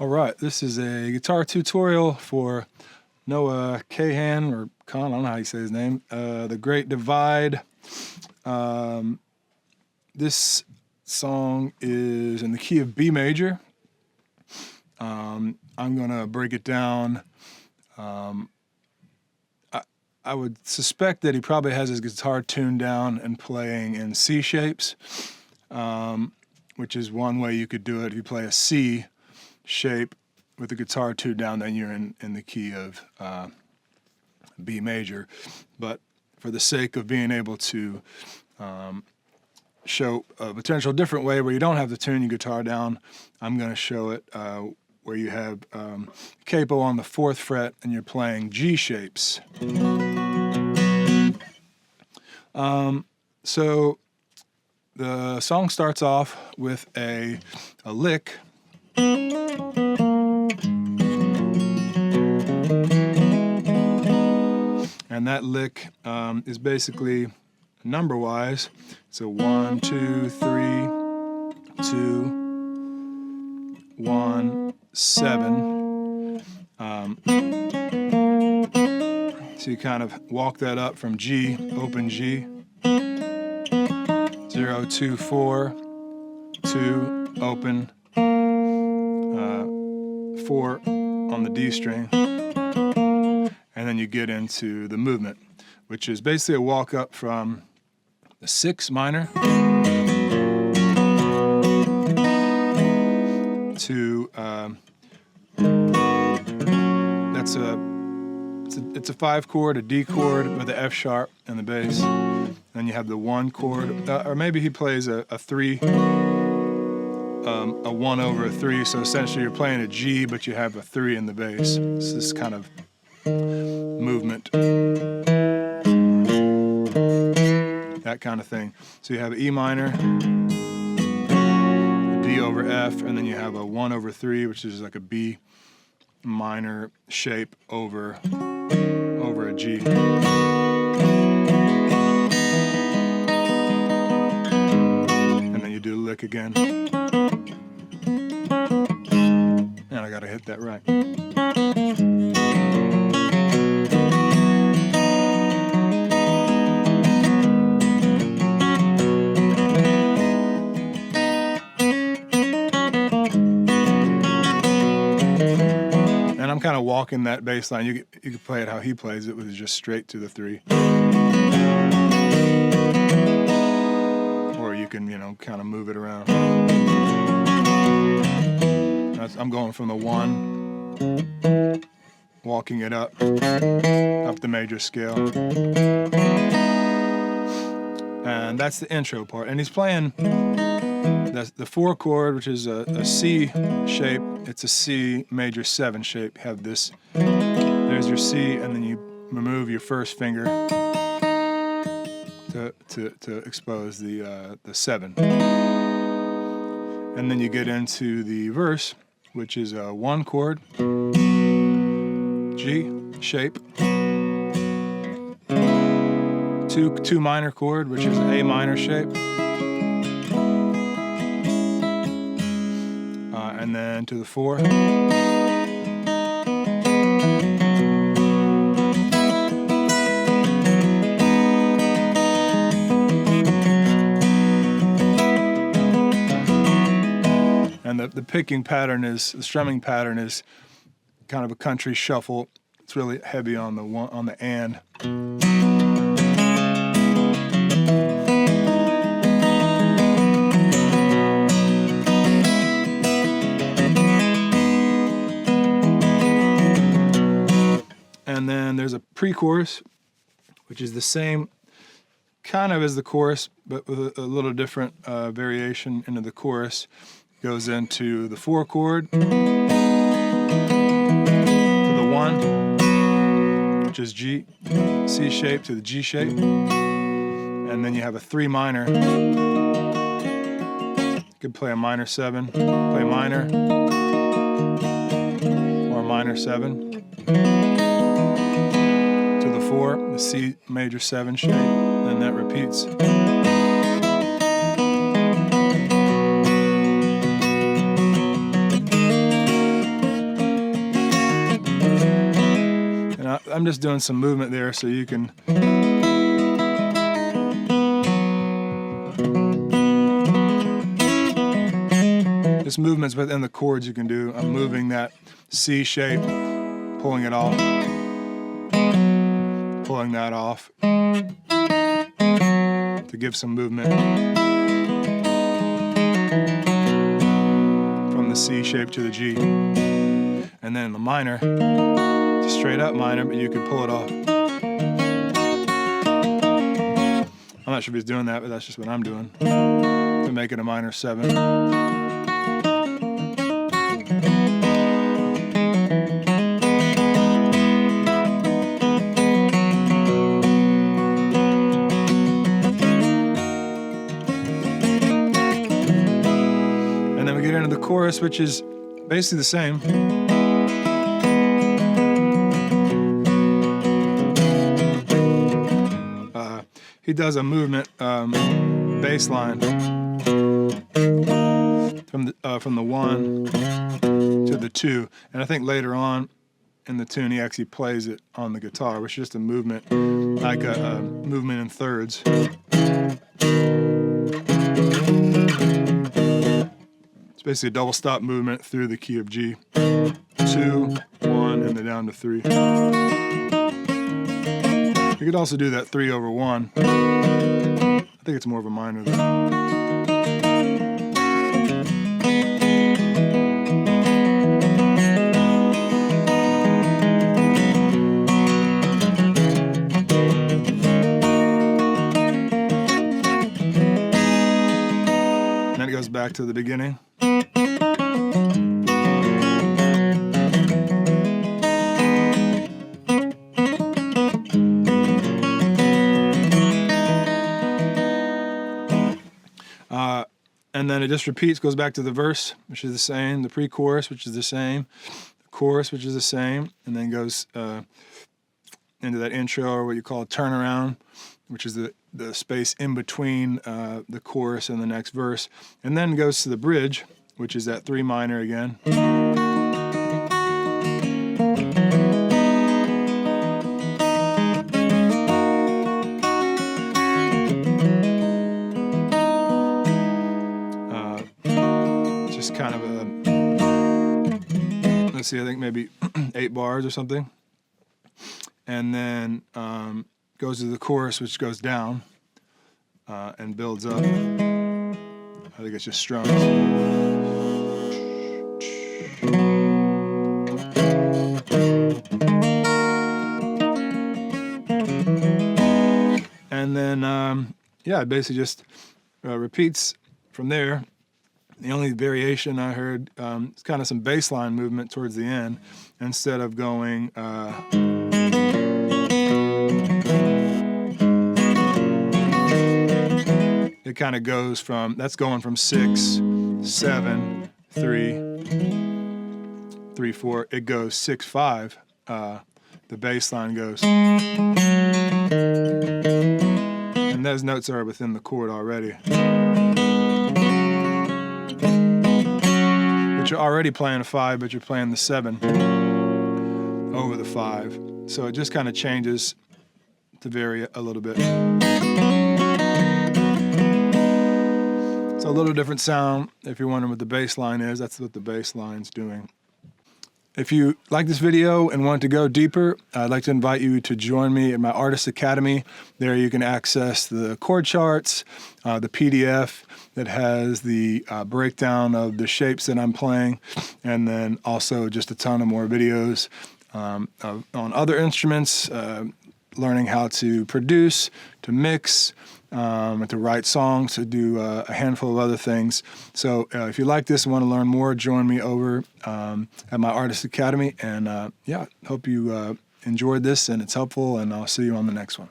All right, this is a guitar tutorial for Noah Kahan, or Khan, I don't know how you say his name, The Great Divide. This song is in the key of B major. I'm going to break it down. I would suspect that he probably has his guitar tuned down and playing in C shapes, which is one way you could do it. If you play a C shape with the guitar tuned down, then you're in the key of B major. But for the sake of being able to show a potential different way where you don't have to tune your guitar down, I'm going to show it where you have capo on the 4th fret and you're playing G shapes. So the song starts off with a lick. And that lick is basically number-wise. So 1, 2, 3, 2, 1, 7. So you kind of walk that up from G, open G, 0, 2, 4, 2, open, 4 on the D string. And then you get into the movement, which is basically a walk up from the 6 minor to it's a 5 chord, a D chord with the F sharp and the bass. Then you have the 1 chord, or maybe he plays a 3, a 1 over a 3. So essentially you're playing a G, but you have a 3 in the bass. It's this kind of movement, that kind of thing. So you have E minor, a D over F, and then you have a 1 over 3, which is like a B minor shape over a G. And then you do the lick again. And I gotta hit that right. And I'm kind of walking that bass line. You could play it how he plays it, which is just straight to the 3. Or you can, kind of move it around. I'm going from the 1, walking it up the major scale. And that's the intro part. And he's playing the 4 chord, which is a C shape. It's a C major 7 shape. You have this, there's your C, and then you remove your first finger to expose the 7. And then you get into the verse, which is a 1 chord, G shape, 2 minor chord, which is an A minor shape, and then to the 4. And the picking pattern the strumming pattern is kind of a country shuffle. It's really heavy on the and. And then there's a pre-chorus, which is the same kind of as the chorus, but with a little different variation into the chorus. Goes into the 4 chord, to the 1, which is G, C shape to the G shape, and then you have a 3 minor. You could play a minor 7, play minor, or a minor 7, to the 4, the C major 7 shape, and that repeats. I'm just doing some movement there so you can. Just movements within the chords you can do. I'm moving that C shape, pulling it off, pulling that off to give some movement from the C shape to the G. And then the minor, just straight up minor, but you can pull it off. I'm not sure if he's doing that, but that's just what I'm doing to make it a minor 7. And then we get into the chorus, which is basically the same. He does a movement bass line from the 1 to the 2, and I think later on in the tune he actually plays it on the guitar, which is just a movement, like a movement in thirds. It's basically a double stop movement through the key of G. 2, 1, and then down to 3. You could also do that 3/1. I think it's more of a minor though. And then it goes back to the beginning. And then it just repeats, goes back to the verse, which is the same, the pre-chorus, which is the same, the chorus, which is the same, and then goes into that intro, or what you call a turnaround, which is the space in between the chorus and the next verse, and then goes to the bridge, which is that 3 minor again. Kind of a, let's see, I think maybe 8 bars or something, and then goes to the chorus, which goes down and builds up. I think it's just strums. And then yeah, it basically just repeats from there. The only variation I heard is kind of some bass line movement towards the end. Instead of going it kind of goes from, that's going from 6, 7, 3, 3, 4. It goes 6, 5. The bass line goes. And those notes are within the chord already. You're already playing a 5, but you're playing the 7 over the 5. So it just kind of changes to vary a little bit. It's a little different sound. If you're wondering what the bass line is, that's what the bass line's doing. If you like this video and want to go deeper, I'd like to invite you to join me at my Artist Academy. There you can access the chord charts, the PDF that has the breakdown of the shapes that I'm playing, and then also just a ton of more videos on other instruments, learning how to produce, to mix, to write songs, to do a handful of other things. So if you like this and want to learn more, join me over at my Artist Academy. And yeah, hope you enjoyed this and it's helpful, and I'll see you on the next one.